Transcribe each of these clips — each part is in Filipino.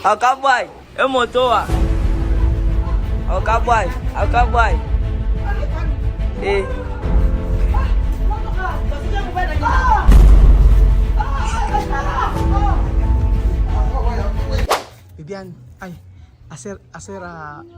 Cowboy, em mô tô à? Cowboy, Cowboy. Eh. Bibian, ay, aser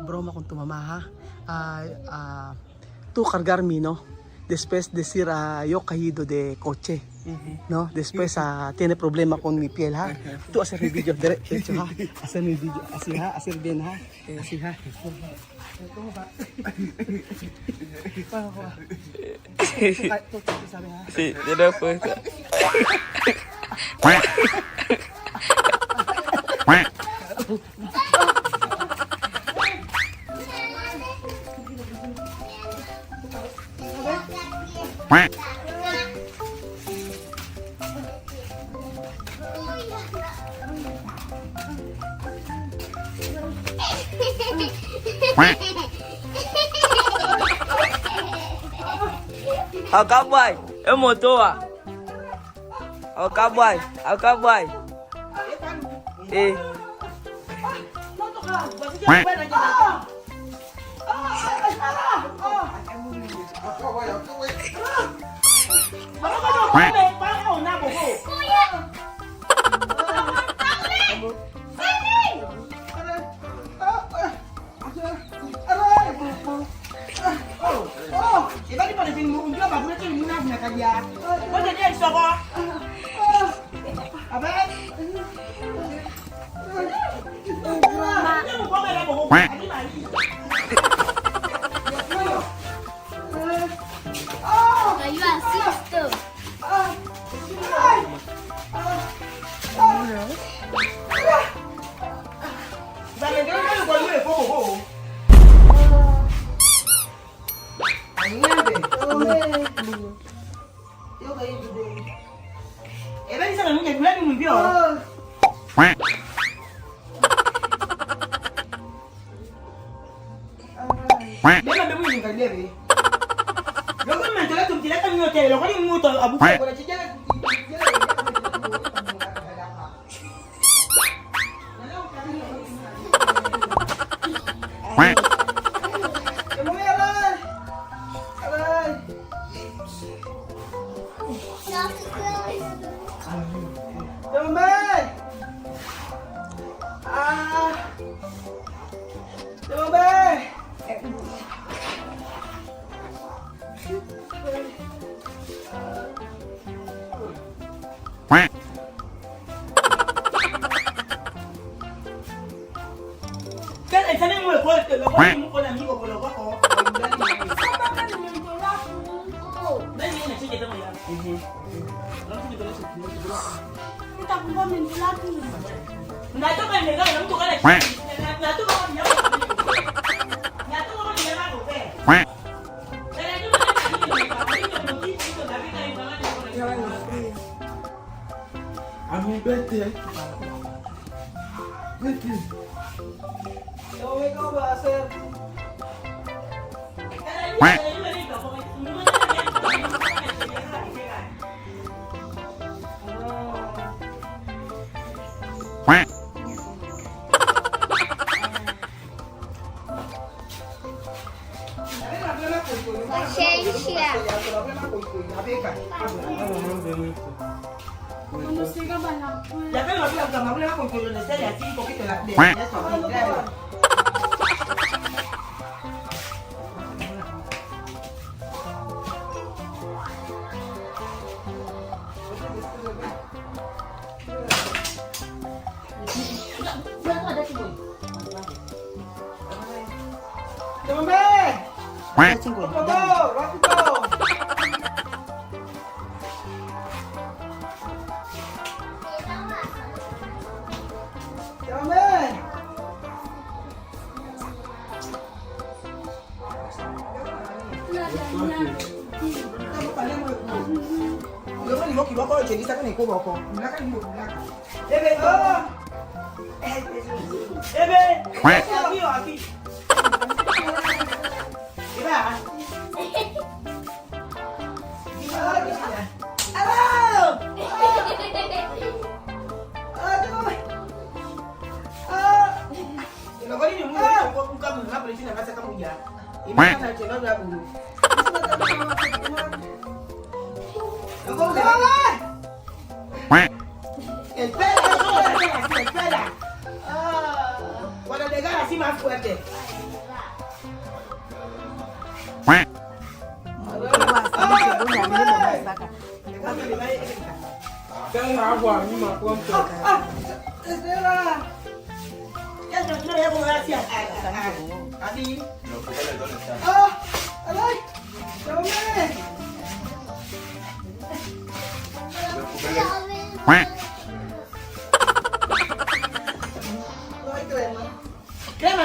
broma kung tumama ha. Tu cargarmi, no? Después decir yo caído de coche, no? Después tiene problema con mi piel, ha? Tú hacer mi video derecho, ha? Hacer mi video, así, ha? Hacer bien, ha? Así, ha? ¿Cómo va? ¿Cómo va? ¿Tú sabes, ha? Sí, tiene puesto. Cowboy, em mô tô à? Cowboy, Cowboy. Eh. Kayu asisto. Happy birthday. Birthday. Ikaw ba, sir? Pasensya. Ya que lo veo, como hablaba con lo necesario, así un poquito la de eso, claro. Imagine na chino na bulu. Espera. Cuando le gana así más fuerte. Espera. Ya no voy a poder hacia así. Alay. Crema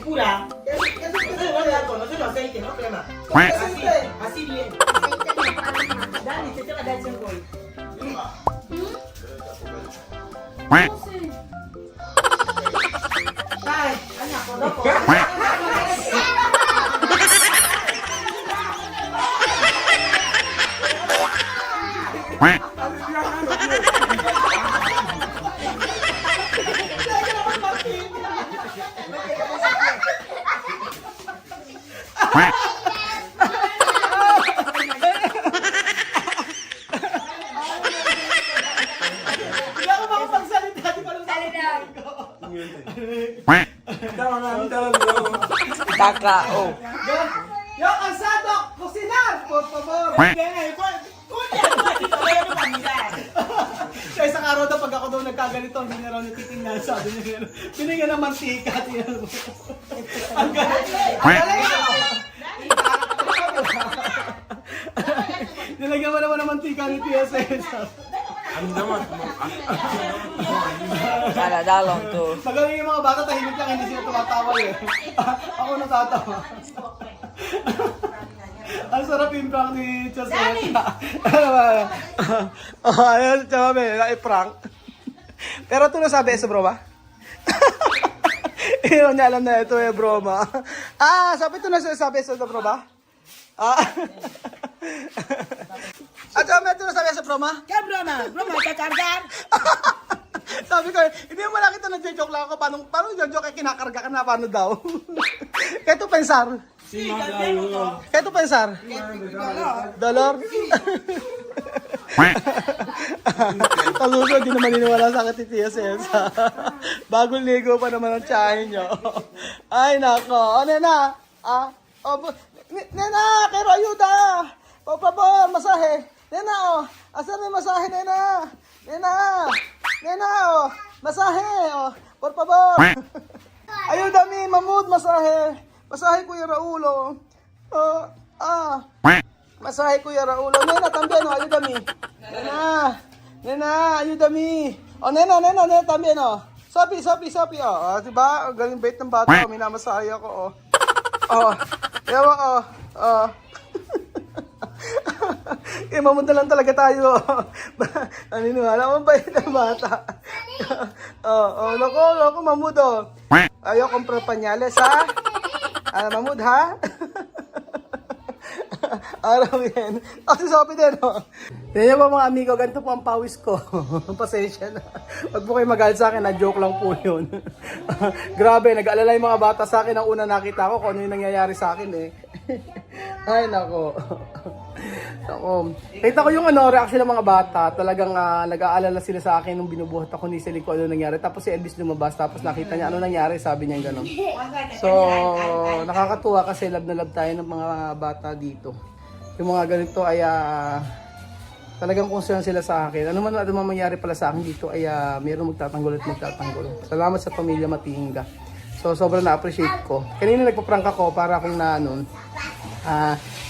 pura. Eso se puede dar con nosotros aceite, ¿no? Crema. Así bien. Dale, te va a dar ese gol. Ay, Ana, conozco. Kakao. Yo cansado cocinar, por favor. Sa isang araw daw pag ako daw nagkaganito, hindi na raw natitingnan, sabi niya. Binigyan ng mantika. Ang galing. Nilagyan mo naman ng mantika ni TSS. Daladalong to. Magaling yung mga bata, tahimik lang, hindi sila tumatawa eh. Ako natatawa. Ang sarap yung prank ni Chaseta. Ayun, sabi, na-prank. Pero ito nasabi sa broma? Hindi niya alam na ito eh, broma. Sabi ito nasabi sa broma? At sabi ito nasabi sa broma? ¿Qué broma? ¿Broma de cargar? Sabi ko, hindi mo lang kita nag-joke lang ako. Paano nag-joke ay kinakarga ka na? Paano daw? Kaya ito pensar. Kaya ito pensar. Dolor. Taluso, di naman niniwala sa akin titiya Sensa. Bagong ligo pa naman ang tsahin nyo. Ay, nako. O, nena. Nena, kero ayuda. Por favor, masahe. Nena, asan may masahe, nena? Nena, masahe, por favor. Ayuda mi, Mahmoud, masahe. Masahe Kuya Raulo. Masahe Kuya Raulo. Nena, también, ayuda mi. Nena, ayuda mi. Nena, también, Sabi, diba? Galing bait ng bata, minamasahe ako, Yawa, mamunta lang talaga tayo. Naniniwala mo ba yung bata? Naku, Mahmoud, Ayaw kompra panyales, ha? Mahmoud, ha? Araw yan. Si Sophie din, Yan po mga amigo, ganito po ang pawis ko. Pasensya na. Huwag po kayo magalit sa akin, na-joke lang po yun. Grabe, nag-aalala yung mga bata sa akin ang una nakita ko kung ano yung nangyayari sa akin eh. Ay, nako. Kita ko yung reaction ng mga bata. Talagang nag-aalala sila sa akin nung binubuhat ako ni Celine kung ano nangyari. Tapos si Elvis lumabas, tapos nakita niya ano nangyari, sabi niya gano'n. So, nakakatuwa kasi love na love tayo ng mga bata dito. Yung mga ganito ay talagang concern sila sa akin. Ano man mangyari pala sa akin dito ay mayroong magtatanggol at magtatanggol. Salamat sa pamilya Matinga. So, sobrang na-appreciate ko. Kanina nagpa-prank ako para kung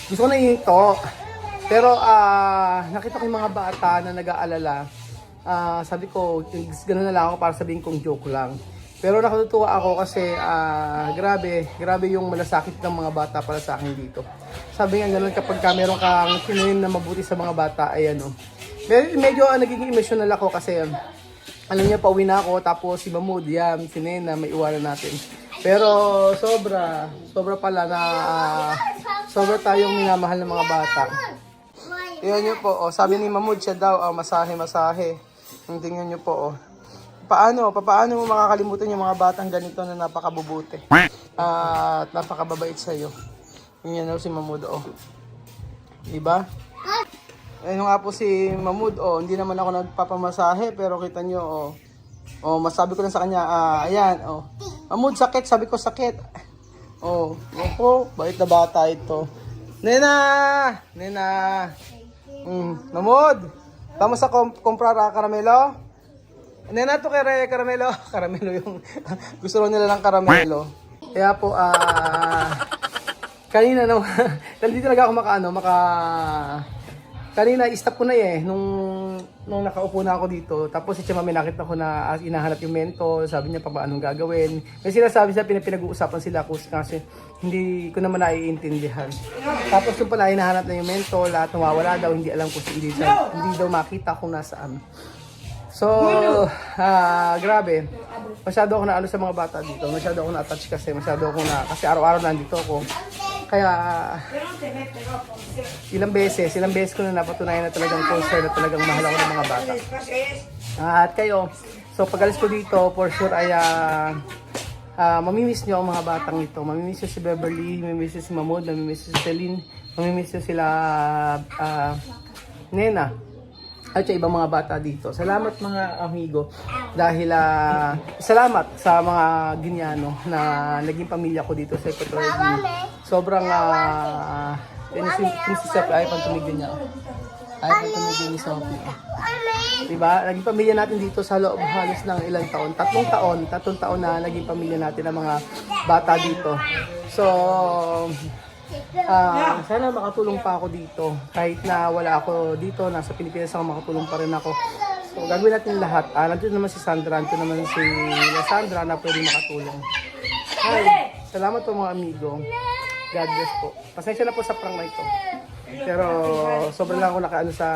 gusto ko na ihinto. Pero nakita ko yung mga bata na nag-aalala. Sabi ko, gano'n na lang ako para sabihin kong joke lang. Pero nakatutuwa ako kasi grabe yung malasakit ng mga bata para sa akin dito. Sabi nga gano'n kapag meron kang kinuhin na mabuti sa mga bata, ay medyo nagiging emotional ako kasi alam niya, pauwi na ako, tapos si Mahmoud, si Nena, may iwanan natin. Pero sobra pala na sobra tayong minamahal ng mga bata. Tingnan niyo po, sabi ni Mahmoud siya daw, masahe. Tingnan niyo po, paano mo makakalimutan yung mga batang ganito na napakabubuti at napakababait sa'yo. Yan na si Mahmoud, oh. Diba? Ayun nga po si Mahmoud, oh. Hindi naman ako nagpapamasahe, pero kita nyo, oh. Oh, masabi ko lang sa kanya, ayan, oh. Mahmoud, sakit. Sabi ko, sakit. Oh, opo, bait na bata ito. Nena! Mahmoud, vamos a comprar caramelo? Nena, to kay caramelo. Caramelo yung, gusto rin nila ng caramelo. Kaya po, kanina naman, dito talaga ako kanina, stop ko na nung nakaupo na ako dito. Tapos si Mami nakita ko na inahanap yung mentol. Sabi niya pa ba anong gagawin. May sinasabi siya, pinag-uusapan sila kasi hindi ko naman naiintindihan. Tapos yung pala hinahanap na yung mentol at nawawala daw, hindi alam kung hindi daw makita kung nasaan. So, grabe. Masyado ako naalo sa mga bata dito. Masyado ako na-attach kasi araw-araw nandito ako. Kaya, ilang beses ko na napatunayan na talagang closer, na talagang mahal ako ng mga bata. At kayo, so pag alis ko dito, for sure ay mamimiss nyo ang mga batang ito. Mamimiss nyo si Beverly, mamimiss nyo si Mahmoud, mamimiss nyo si Celine, mamimiss nyo sila Nena. At yung ibang mga bata dito. Salamat mga amigo dahil salamat sa mga Ginyano na naging pamilya ko dito sa Equatorial Guinea. Sobrang si Sophie ay pantumigin niya. Ay pantumigin ni Sophie. Diba? Naging pamilya natin dito sa loob halos ng ilang taon. Tatlong taon na naging pamilya natin ang mga bata dito. So, sana makatulong pa ako dito. Kahit na wala ako dito, nasa Pilipinas ako, makatulong pa rin ako. So, gagawin natin lahat. Nandito naman si Sandra, nandito naman si Sandra na pwede makatulong. Ay, salamat po mga amigo. God bless po. Pasensya na po sa prank na ito. Pero sobrang lang ako nakaano sa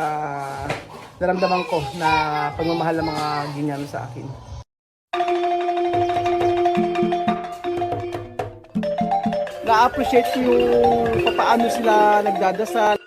naramdaman ko na pagmamahal ng mga Ginyano sa akin. Na-appreciate ko yung paano sila nagdadasal.